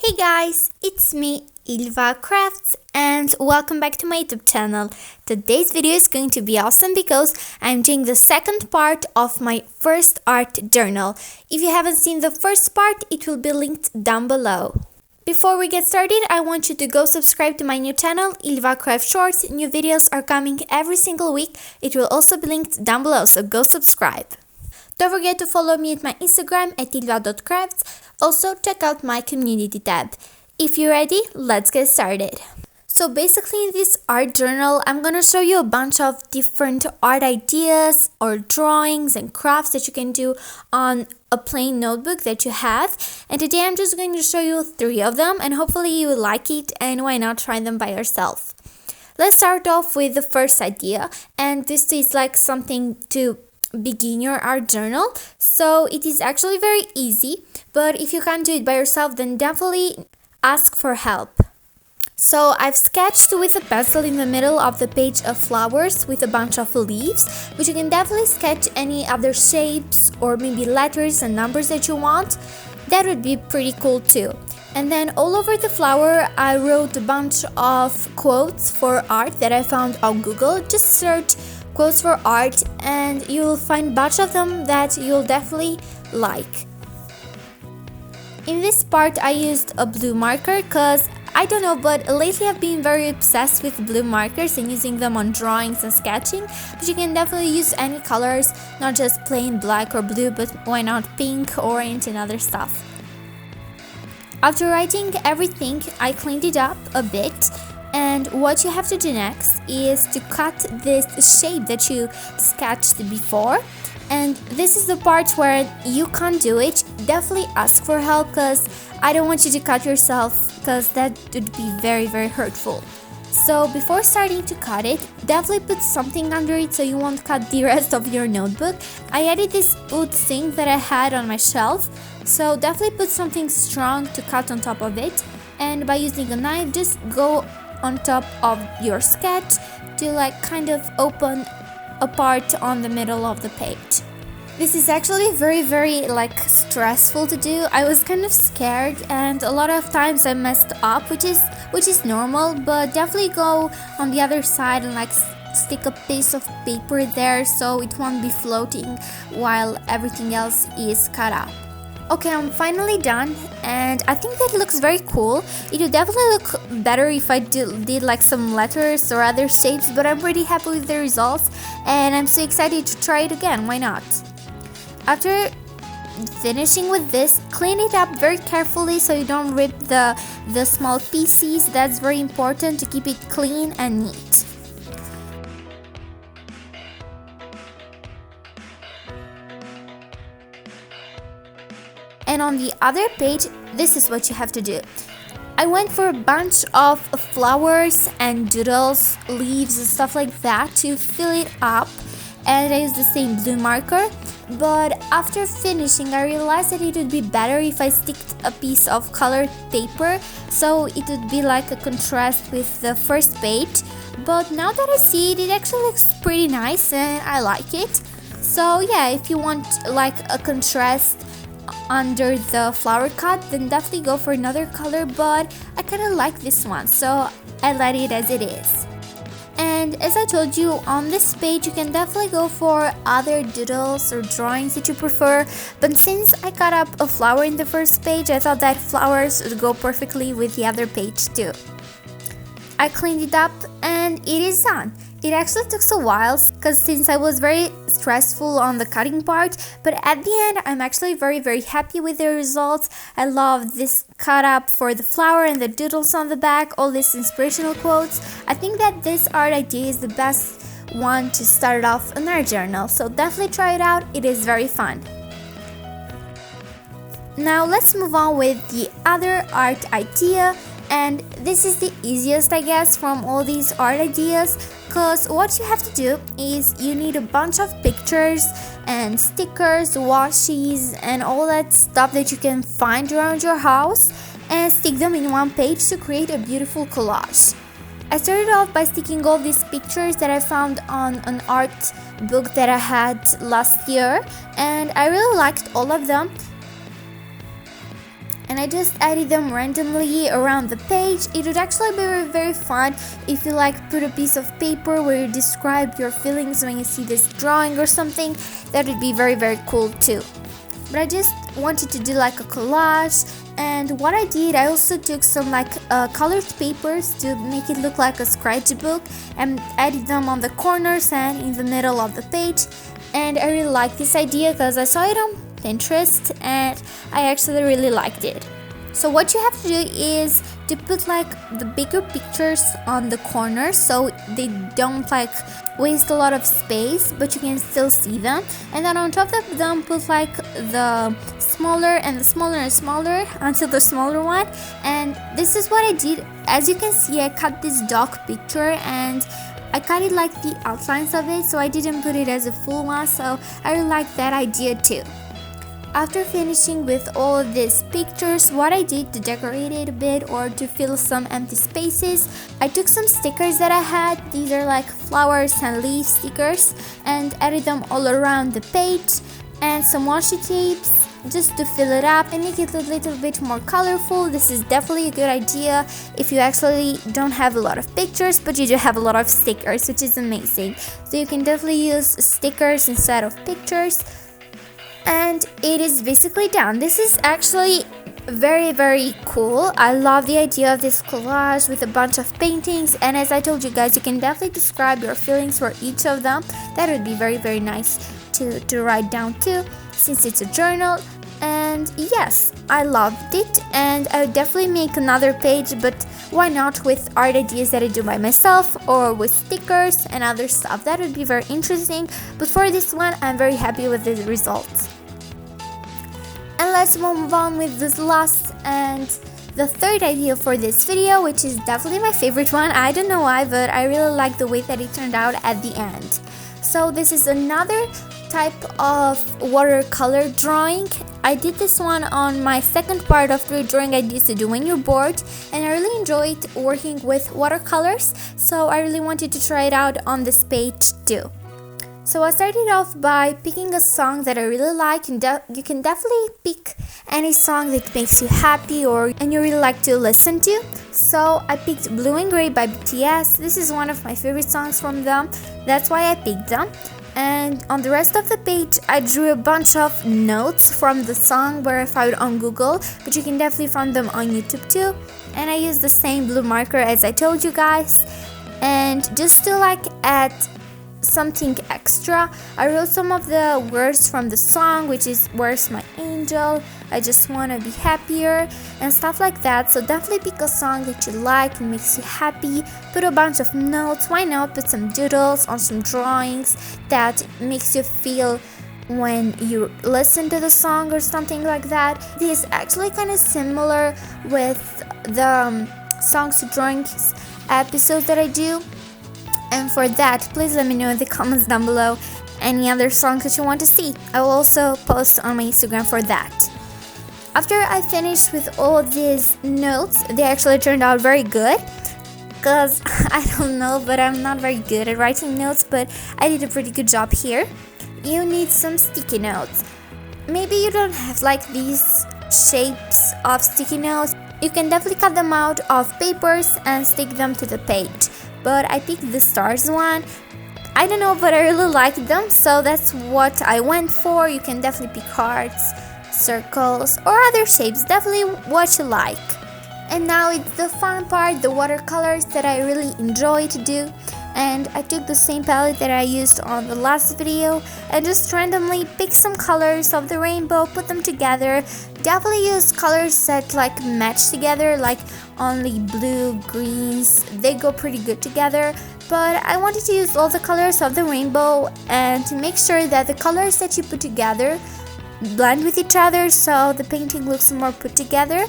Hey guys, it's me, ILVA Crafts, and welcome back to my YouTube channel. Today's video is going to be awesome because I'm doing the second part of my first art journal. If you haven't seen the first part, it will be linked down below. Before we get started, I want you to go subscribe to my new channel, ILVA Craft Shorts. New videos are coming every single week. It will also be linked down below, so go subscribe. Don't forget to follow me at my Instagram at ilva.crafts. Also, check out my community tab. If you're ready, let's get started. So basically in this art journal, I'm gonna show you a bunch of different art ideas or drawings and crafts that you can do on a plain notebook that you have. And today I'm just going to show you 3 of them, and hopefully you will like it, and why not try them by yourself. Let's start off with the first idea, and this is like something to begin your art journal. So it is actually very easy, but if you can't do it by yourself, then definitely ask for help. So I've sketched with a pencil in the middle of the page of flowers with a bunch of leaves, but you can definitely sketch any other shapes or maybe letters and numbers that you want. That would be pretty cool too. And then all over the flower, I wrote a bunch of quotes for art that I found on Google. Just search quotes for art and you'll find a bunch of them that you'll definitely like. In this part, I used a blue marker because I don't know, but lately I've been very obsessed with blue markers and using them on drawings and sketching. But you can definitely use any colors, not just plain black or blue, but why not pink, orange and other stuff. After writing everything, I cleaned it up a bit, and what you have to do next is to cut this shape that you sketched before. And this is the part where you can't do it. Definitely ask for help because I don't want you to cut yourself, because that would be very hurtful. So before starting to cut it, definitely put something under it so you won't cut the rest of your notebook. I added this wood sink that I had on my shelf, so definitely put something strong to cut on top of it. And by using a knife, just go on top of your sketch to like kind of open a part on the middle of the page. This is actually very like stressful to do. I was kind of scared and a lot of times I messed up, which is normal, but definitely go on the other side and like stick a piece of paper there so it won't be floating while everything else is cut up. Okay, I'm finally done and I think that looks very cool. It would definitely look better if I did like some letters or other shapes, but I'm pretty happy with the results and I'm so excited to try it again. Why not? After finishing with this, clean it up very carefully so you don't rip the small pieces. That's very important to keep it clean and neat. And on the other page, this is what you have to do. I went for a bunch of flowers and doodles, leaves and stuff like that to fill it up, and I used the same blue marker. But after finishing, I realized that it would be better if I sticked a piece of colored paper, so it would be like a contrast with the first page. But now that I see it, it actually looks pretty nice and I like it. So yeah, if you want like a contrast under the flower cut, then definitely go for another color, but I kind of like this one, so I let it as it is. And as I told you, on this page you can definitely go for other doodles or drawings that you prefer, but since I cut up a flower in the first page, I thought that flowers would go perfectly with the other page too. I cleaned it up and it is done. It actually took a while because since I was very stressful on the cutting part, but at the end I'm actually very happy with the results. I love this cut up for the flower and the doodles on the back, all these inspirational quotes. I think that this art idea is the best one to start off an art journal, so definitely try it out. It is very fun. Now let's move on with the other art idea. And this is the easiest, I guess, from all these art ideas, because what you have to do is you need a bunch of pictures and stickers, washes and all that stuff that you can find around your house and stick them in one page to create a beautiful collage. I started off by sticking all these pictures that I found on an art book that I had last year, and I really liked all of them. and I just added them randomly around the page. It would actually be very, very fun if you like put a piece of paper where you describe your feelings when you see this drawing or something. That would be very, very cool too. But I just wanted to do like a collage, and what I did, I also took some like colored papers to make it look like a scratchbook and added them on the corners and in the middle of the page. And I really like this idea because I saw it on Pinterest and I actually really liked it. So what you have to do is to put like the bigger pictures on the corners so they don't like waste a lot of space, but you can still see them. And then on top of them put like the smaller and the smaller and smaller until the smaller one. And this is what I did. As you can see, I cut this dog picture and I cut it like the outlines of it, so I didn't put it as a full one. So I really like that idea too. After finishing with all of these pictures, what I did to decorate it a bit or to fill some empty spaces, I took some stickers that I had. These are like flowers and leaf stickers, and added them all around the page, and some washi tapes just to fill it up and make it a little bit more colorful. This is definitely a good idea if you actually don't have a lot of pictures but you do have a lot of stickers, which is amazing. So you can definitely use stickers instead of pictures. And it is basically done. This is actually very, very cool. I love the idea of this collage with a bunch of paintings, and as I told you guys, you can definitely describe your feelings for each of them. That would be very, very nice to write down too, since it's a journal. And yes, I loved it, and I would definitely make another page, but why not with art ideas that I do by myself or with stickers and other stuff. That would be very interesting, but for this one I'm very happy with the results. And let's move on with this last and the third idea for this video, which is definitely my favorite one. I don't know why, but I really like the way that it turned out at the end. So this is another type of watercolor drawing. I did this one on my second part of 3 drawing ideas to do when you're bored, and I really enjoyed working with watercolors, so I really wanted to try it out on this page too. So I started off by picking a song that I really like, and you can definitely pick any song that makes you happy and you really like to listen to. So I picked Blue and Grey by BTS. This is one of my favorite songs from them, that's why I picked them. And on the rest of the page I drew a bunch of notes from the song where I found on Google, but you can definitely find them on YouTube too. And I used the same blue marker as I told you guys, and just to like add something extra, I wrote some of the words from the song, which is "Where's my angel?" "I just wanna be happier," and stuff like that. So definitely pick a song that you like and makes you happy. Put a bunch of notes. Why not put some doodles on some drawings that makes you feel when you listen to the song or something like that. This is actually kind of similar with the songs to drawings episodes that I do. And for that, please let me know in the comments down below any other songs that you want to see. I will also post on my Instagram for that. After I finished with all these notes, they actually turned out very good. Because I don't know, but I'm not very good at writing notes, but I did a pretty good job here. You need some sticky notes. Maybe you don't have like these shapes of sticky notes. You can definitely cut them out of papers and stick them to the page. But I picked the stars one. I don't know, but I really liked them, so that's what I went for. You can definitely pick hearts, circles, or other shapes, definitely what you like. And now it's the fun part, the watercolors that I really enjoy to do. And I took the same palette that I used on the last video and just randomly picked some colors of the rainbow, put them together. Definitely use colors that like match together, like only blue, greens, they go pretty good together. But I wanted to use all the colors of the rainbow and to make sure that the colors that you put together blend with each other so the painting looks more put together.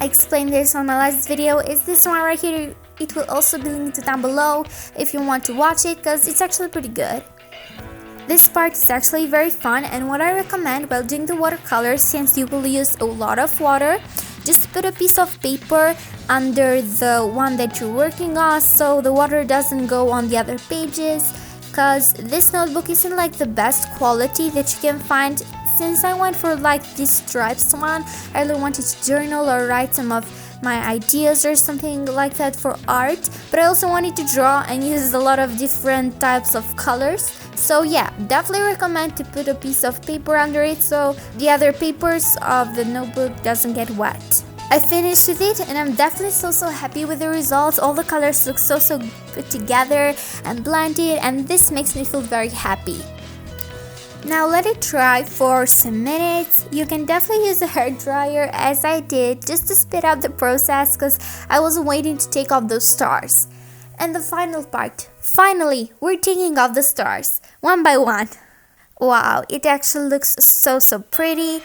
I explained this on my last video. Is this one right here? It will also be linked down below if you want to watch it, because it's actually pretty good. This part is actually very fun, and what I recommend while doing the watercolors, since you will use a lot of water, just put a piece of paper under the one that you're working on so the water doesn't go on the other pages, because this notebook isn't like the best quality that you can find since I went for like this stripes one, I really wanted to journal or write some of my ideas or something like that for art, but I also wanted to draw and use a lot of different types of colors. So yeah, definitely recommend to put a piece of paper under it so the other papers of the notebook doesn't get wet. I finished with it and I'm definitely so happy with the results. All the colors look so put together and blended, and this makes me feel very happy. Now let it dry for some minutes. You can definitely use a hair dryer as I did, just to speed up the process because I was waiting to take off those stars. And the final part, finally, we're taking off the stars one by one. Wow, it actually looks so pretty.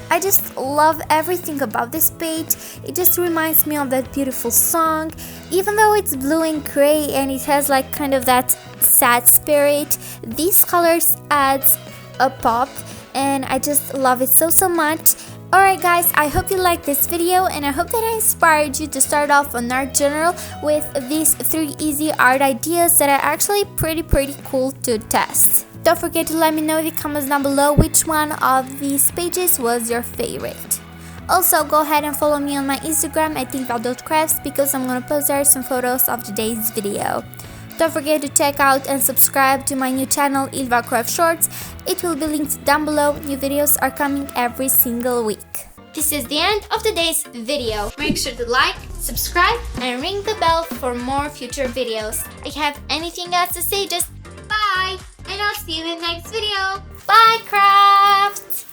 I just love everything about this page. It just reminds me of that beautiful song. Even though it's blue and gray and it has like kind of that sad spirit, these colors adds a pop and I just love it so much. Alright guys, I hope you liked this video and I hope that I inspired you to start off an art journal with these 3 easy art ideas that are actually pretty cool to test. Don't forget to let me know in the comments down below which one of these pages was your favorite. Also, go ahead and follow me on my Instagram at ilva.crafts because I'm gonna post there some photos of today's video. Don't forget to check out and subscribe to my new channel ILVA Craft Shorts. It will be linked down below. New videos are coming every single week. This is the end of today's video. Make sure to like, subscribe and ring the bell for more future videos. If you have anything else to say, just bye and I'll see you in the next video. Bye crafts!